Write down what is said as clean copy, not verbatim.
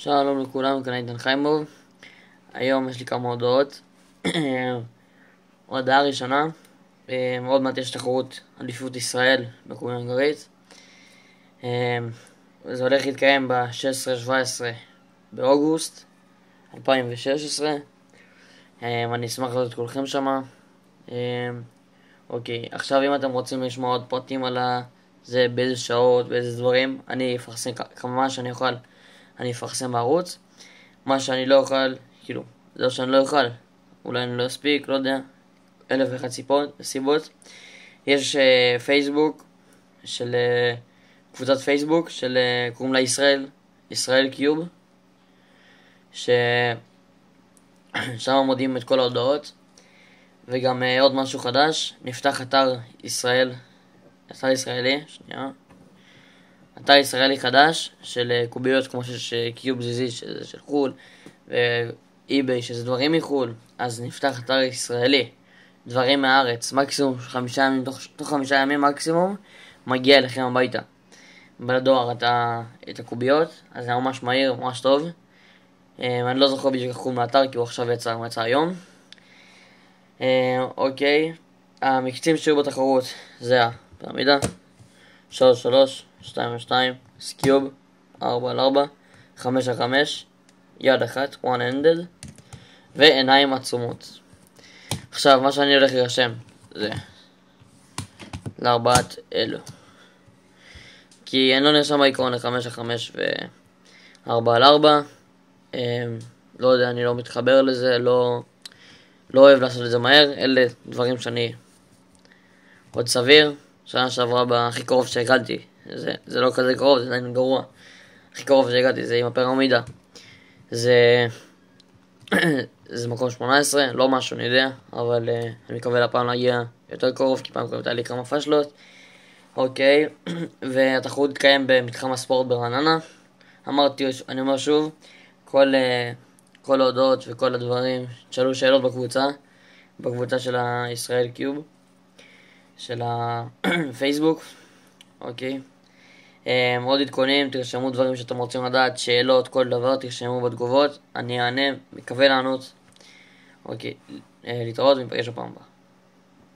שלום לכולם, כאן איתן חיימוב. היום יש לי כמה הודעות. הודעה ראשונה, עוד מעט יש תחרות אליפות ישראל בקובייה הונגרית. זה הולך להתקיים ב-16-17 באוגוסט 2016. אני אשמח לראות את כולכם שמה. אוקיי, עכשיו אם אתם רוצים לשמוע עוד פרטים על זה, באיזה שעות, באיזה דברים, אני אפרסם כמה שאני אוכל. אני אפרסם בערוץ. מה שאני לא אוכל, זה לא שאני לא אוכל, אולי אני לא אספיק, לא יודע, 1001 סיבות. יש פייסבוק, קבוצת פייסבוק קוראים לה ישראל קיוב, ששם מודיעים את כל ההודעות. וגם עוד משהו חדש, נפתח אתר ישראלי חדש של קוביות, כמו שיש קיוב זיזי שזה של חול, ואיביי שזה דברים מחול. אז נפתח אתר ישראלי, דברים מהארץ, מקסימום 5 ימים, תוך 5 ימים מקסימום מגיע אליכם הביתה בדואר את הקוביות. אז זה ממש מהיר, ממש טוב. אני לא זוכר בדיוק איך קוראים לאתר, כי הוא עכשיו יצא היום. אוקיי, המקצים שיהיו בתחרות זה הפירמידה, 3-3, 2-2, סקיוב, 4-4, 5-5, יד אחת, one handed, ועיניים עצומות. עכשיו, מה שאני הולך להירשם זה לארבעת אלו, כי אני לא נרשם בעיקרון ל-5-5 ו-4-4. לא יודע, אני לא מתחבר לזה, לא אוהב לעשות את זה מהר. אלה דברים שאני עוד סביר. שנה שעברה בהכי קרוב שהגעתי, זה לא כזה קרוב, זה עדיין גרוע. הכי קרוב שהגעתי זה עם הפירמידה, זה מקום 18, לא משהו אני יודע, אבל אני מקווה לפעם להגיע יותר קרוב, כי פעם קודם הייתה לי כמה פשלות. אוקיי, והתחרות תקיים במתחם הספורט ברעננה. אני אומר שוב, כל ההודעות וכל הדברים, תשאלו שאלות בקבוצה של ישראל קיוב, של הפייסבוק. אוקיי, עוד עדכונים, תרשמו דברים שאתם רוצים לדעת, שאלות, כל דבר, תרשמו בתגובות, אני אענה, מקווה לענות. אוקיי, להתראות, ונפגש בפעם הבאה.